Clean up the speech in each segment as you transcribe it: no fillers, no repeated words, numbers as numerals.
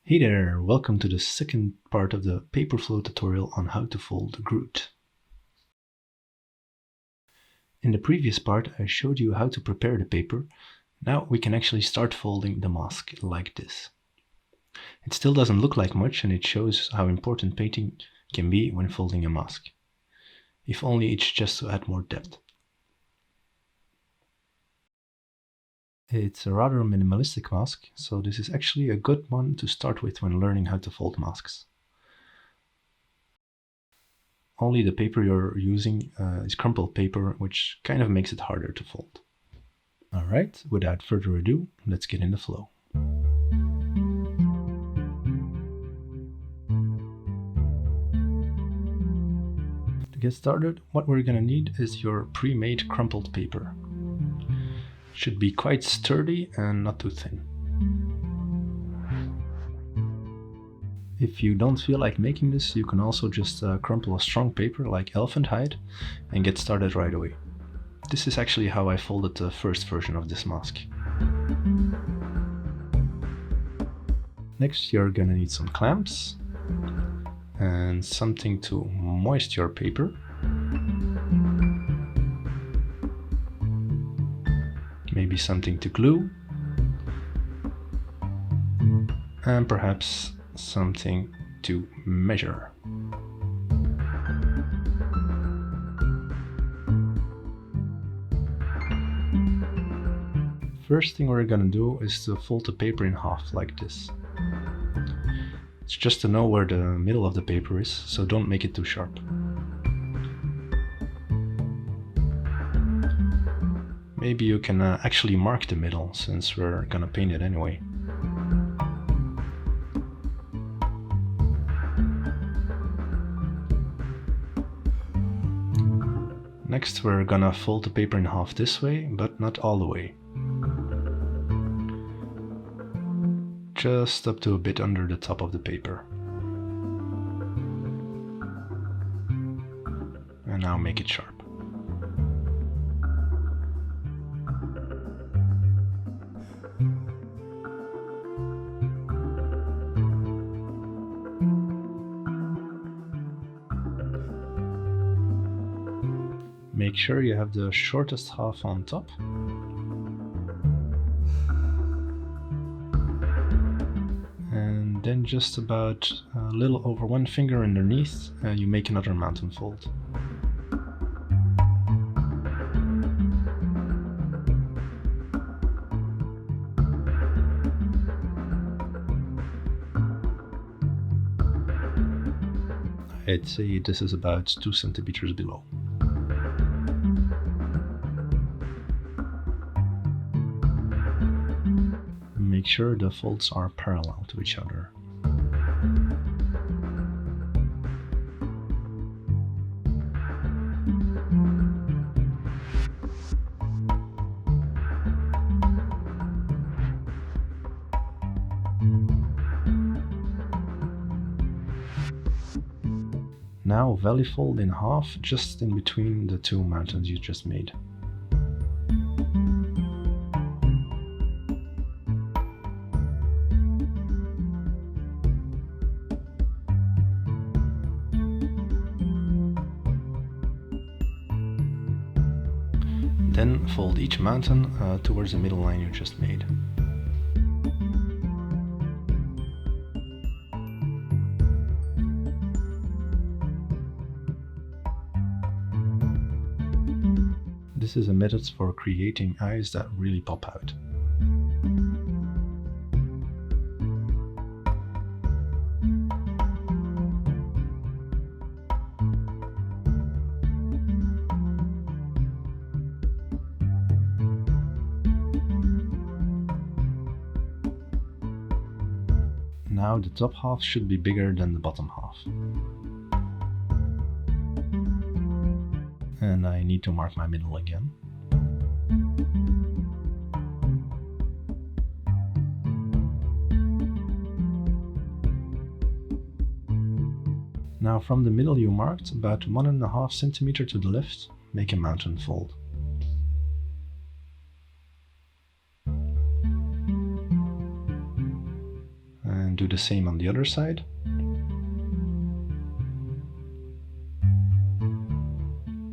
Hey there, welcome to the second part of the paper flow tutorial on how to fold Groot. In the previous part I showed you how to prepare the paper. Now we can actually start folding the mask like this. It still doesn't look like much and it shows how important painting can be when folding a mask. If only it's just to add more depth. It's a rather minimalistic mask, so this is actually a good one to start with when learning how to fold masks. Only the paper you're using is crumpled paper, which kind of makes it harder to fold. Alright, without further ado, let's get in the flow. To get started, what we're gonna need is your pre-made crumpled paper. It should be quite sturdy and not too thin. If you don't feel like making this, you can also just crumple a strong paper like elephant hide and get started right away. This is actually how I folded the first version of this mask. Next you're gonna need some clamps and something to moist your paper. Maybe something to glue. And perhaps something to measure. First thing we're gonna do is to fold the paper in half like this. It's just to know where the middle of the paper is, so don't make it too sharp. Maybe you can actually mark the middle, since we're gonna paint it anyway. Next we're gonna fold the paper in half this way, but not all the way. Just up to a bit under the top of the paper. And now make it sharp. Make sure you have the shortest half on top. And then just about a little over one finger underneath, you make another mountain fold. I'd say this is about 2 centimeters below. Make sure the folds are parallel to each other. Now valley fold in half, just in between the two mountains you just made. Then fold each mountain towards the middle line you just made. This is a method for creating eyes that really pop out. Now the top half should be bigger than the bottom half. And I need to mark my middle again. Now from the middle you marked, about 1.5 centimeters to the left, make a mountain fold. and do the same on the other side.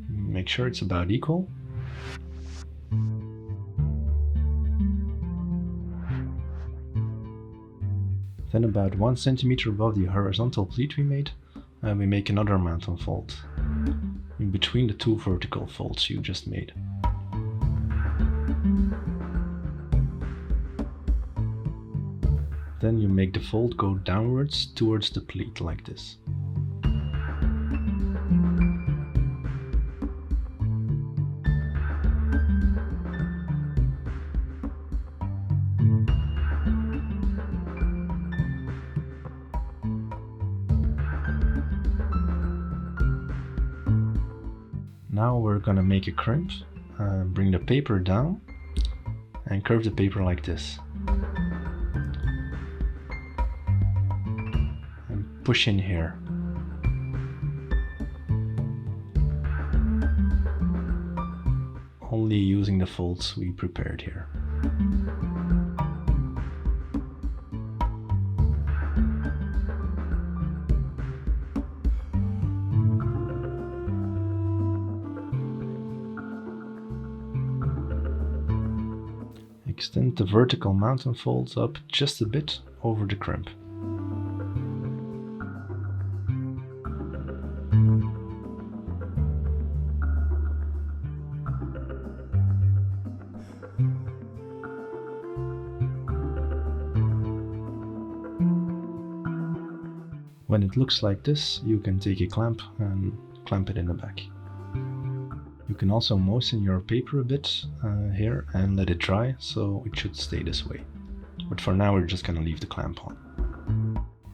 Make sure it's about equal. Then about 1 centimeter above the horizontal pleat we made, we make another mountain fold in between the 2 vertical folds you just made. Then you make the fold go downwards towards the pleat like this. Now we're gonna make a crimp, bring the paper down and curve the paper like this. And push in here. Only using the folds we prepared here. Extend the vertical mountain folds up just a bit over the crimp. When it looks like this, you can take a clamp and clamp it in the back. You can also moisten your paper a bit here and let it dry, so it should stay this way. But for now we're just gonna leave the clamp on.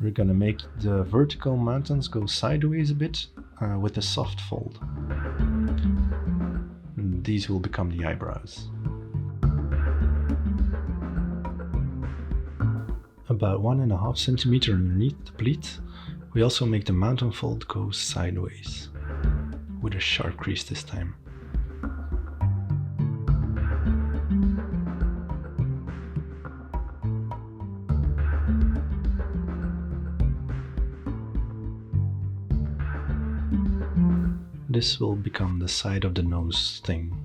We're gonna make the vertical mountains go sideways a bit with a soft fold. And these will become the eyebrows. About 1.5 centimeter underneath the pleat, we also make the mountain fold go sideways, with a sharp crease this time. This will become the side of the nose thing.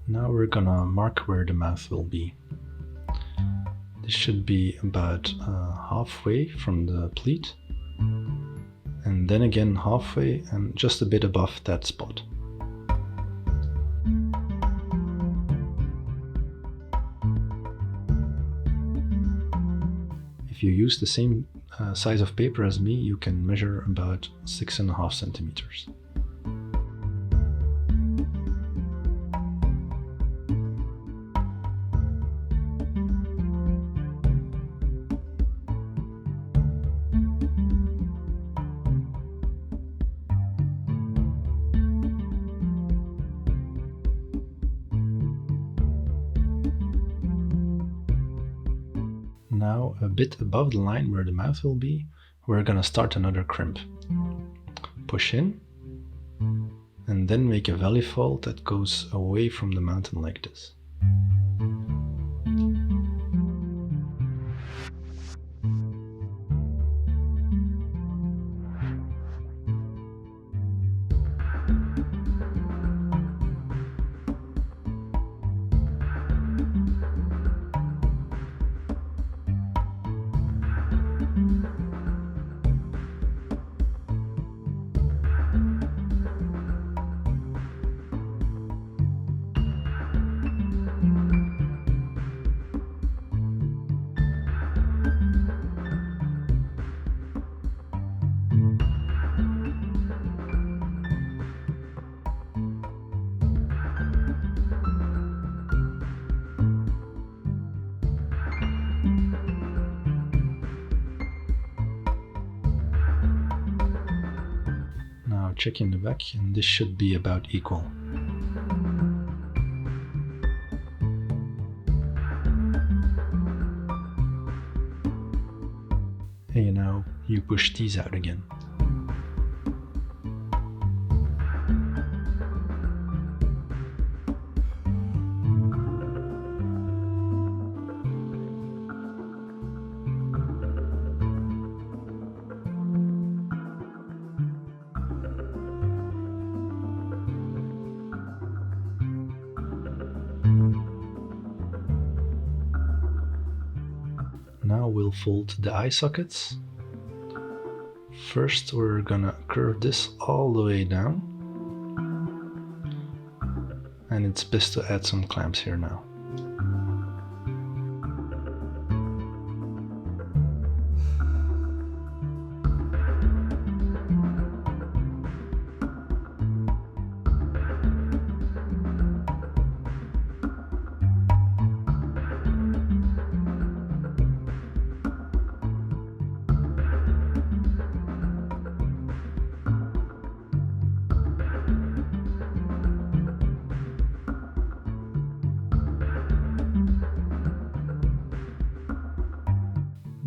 Now we're gonna mark where the mouth will be. This should be about halfway from the pleat, and then again halfway and just a bit above that spot. If you use the same size of paper as me, you can measure about 6.5 centimeters. Now, a bit above the line where the mouth will be, we're gonna start another crimp. Push in, and then make a valley fold that goes away from the mountain like this. checking the back, and this should be about equal. And now you push these out again. Now we'll fold the eye sockets. First we're gonna curve this all the way down, and it's best to add some clamps here now.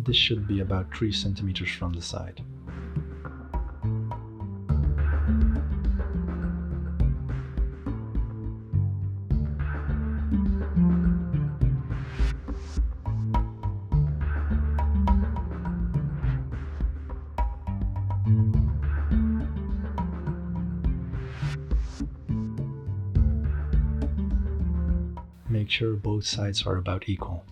This should be about 3 centimeters from the side. Make sure both sides are about equal.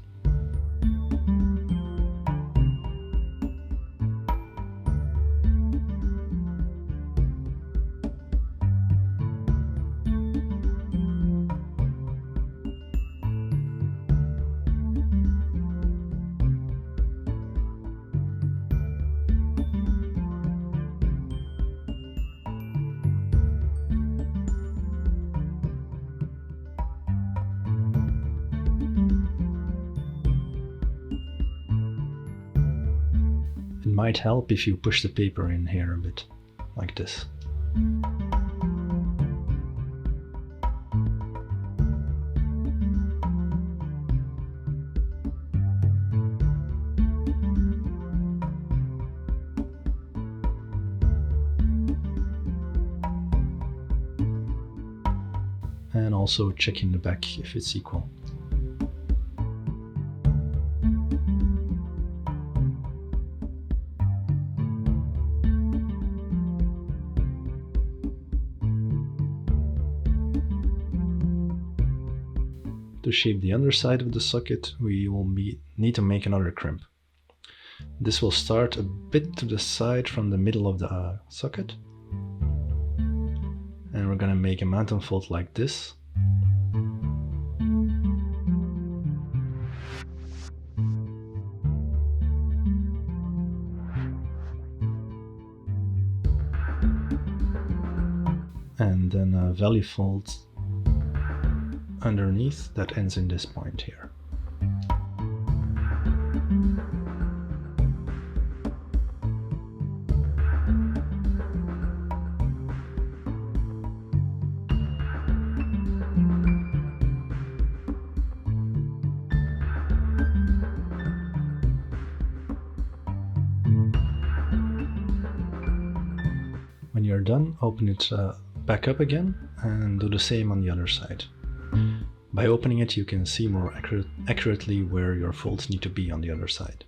It might help if you push the paper in here a bit, like this. And also checking the back if it's equal. To shape the underside of the socket, we will need to make another crimp. This will start a bit to the side from the middle of the socket. And we're going to make a mountain fold like this. And then a valley fold underneath that ends in this point here. When you're done, open it back up again and do the same on the other side. By opening it, you can see more accurately where your folds need to be on the other side.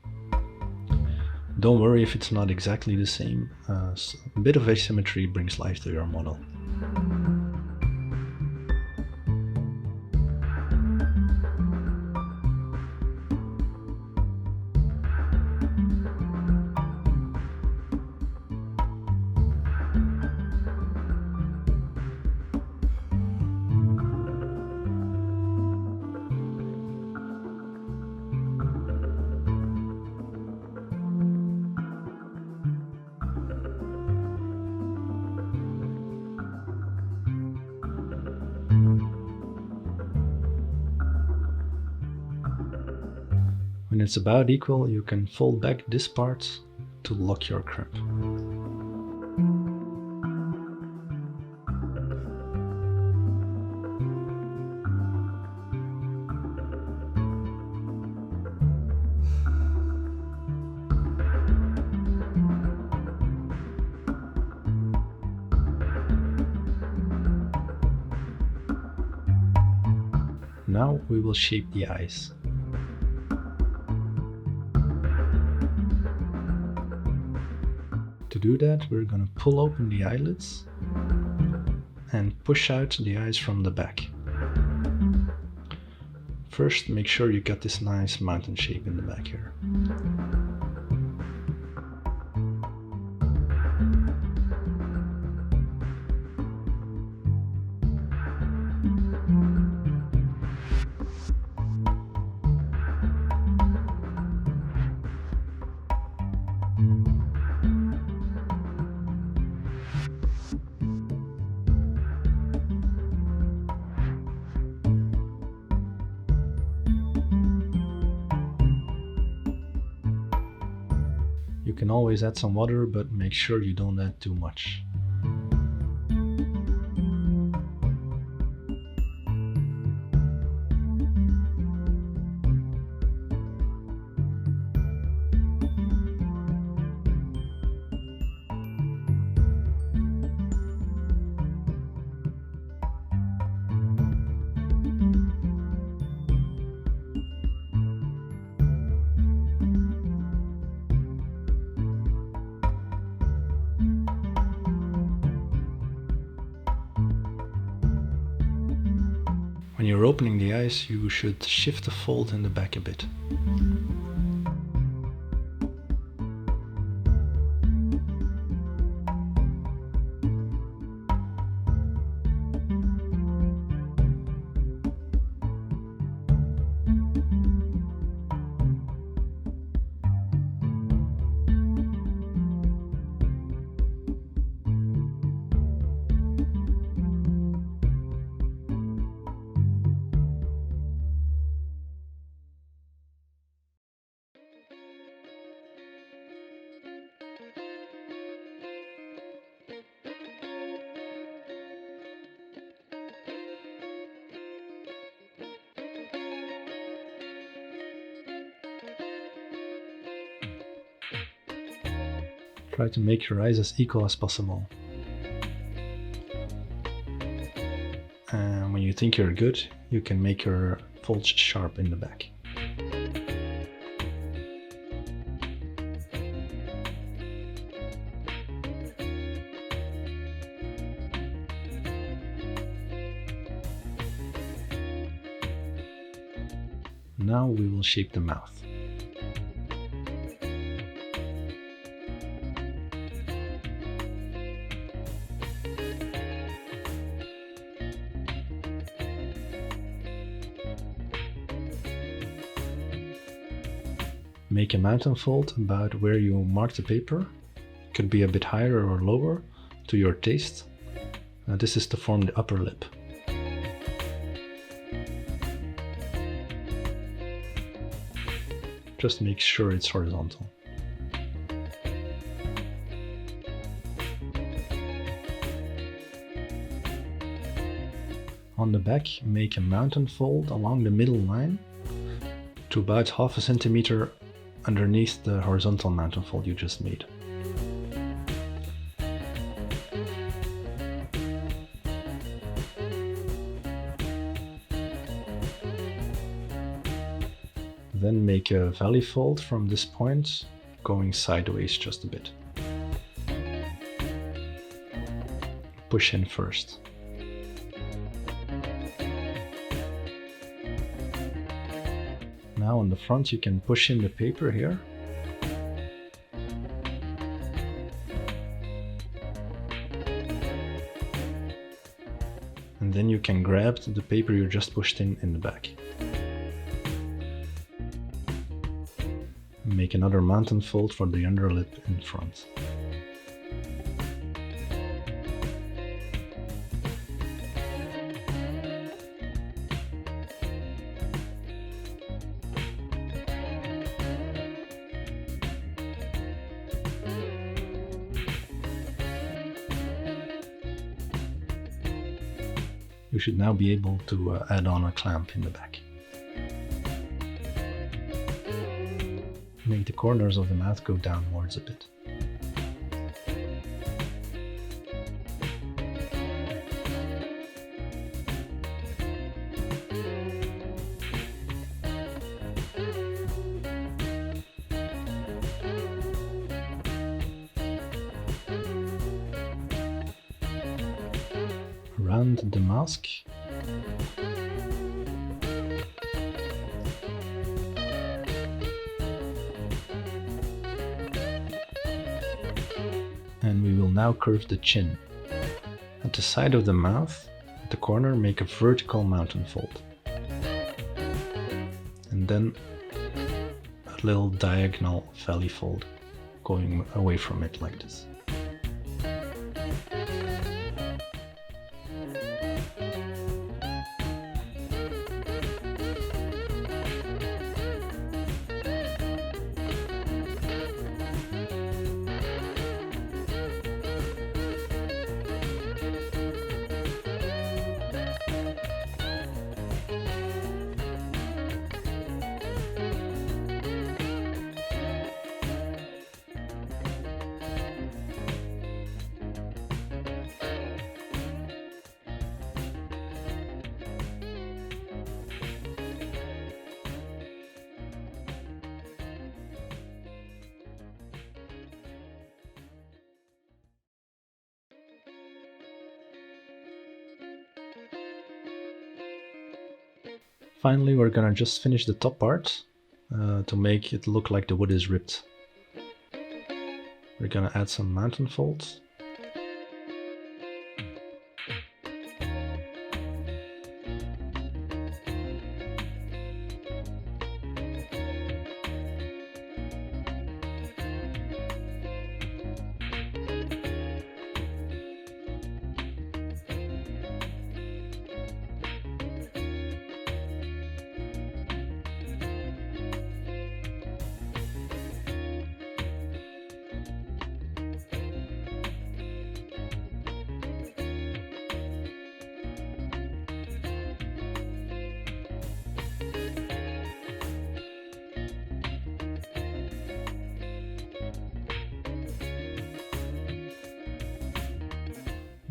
Don't worry if it's not exactly the same, a bit of asymmetry brings life to your model. When it's about equal, you can fold back this part to lock your crimp. Now we will shape the eyes. To do that, we're going to pull open the eyelids and push out the eyes from the back. First, make sure you get this nice mountain shape in the back here. You can always add some water, but make sure you don't add too much. When you're opening the eyes, you should shift the fold in the back a bit. Try to make your eyes as equal as possible. And when you think you're good, you can make your folds sharp in the back. Now we will shape the mouth. Make a mountain fold about where you mark the paper. Could be a bit higher or lower to your taste. This is to form the upper lip. Just make sure it's horizontal. On the back, make a mountain fold along the middle line to about half a centimeter underneath the horizontal mountain fold you just made. Then make a valley fold from this point, going sideways just a bit. Push in first. Now on the front you can push in the paper here. And then you can grab the paper you just pushed in the back. Make another mountain fold for the underlip in front. You should now be able to add on a clamp in the back. Make the corners of the mouth go downwards a bit. around the mask. And we will now curve the chin. At the side of the mouth, at the corner, make a vertical mountain fold. And then a little diagonal valley fold going away from it like this. Finally, we're gonna just finish the top part to make it look like the wood is ripped. We're gonna add some mountain folds.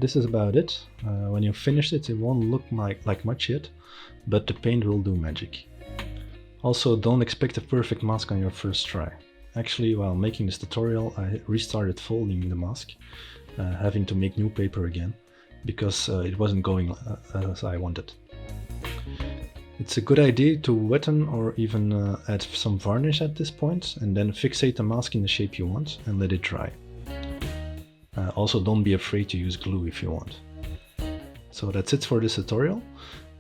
This is about it. When you finish it, it won't look like much yet, but the paint will do magic. Also, don't expect a perfect mask on your first try. Actually, while making this tutorial, I restarted folding the mask, having to make new paper again, because it wasn't going as I wanted. It's a good idea to wetten or even add some varnish at this point, and then fixate the mask in the shape you want and let it dry. Also, don't be afraid to use glue if you want. So that's it for this tutorial.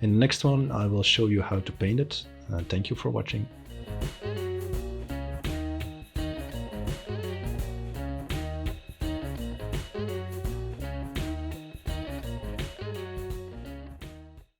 In the next one I will show you how to paint it. Thank you for watching.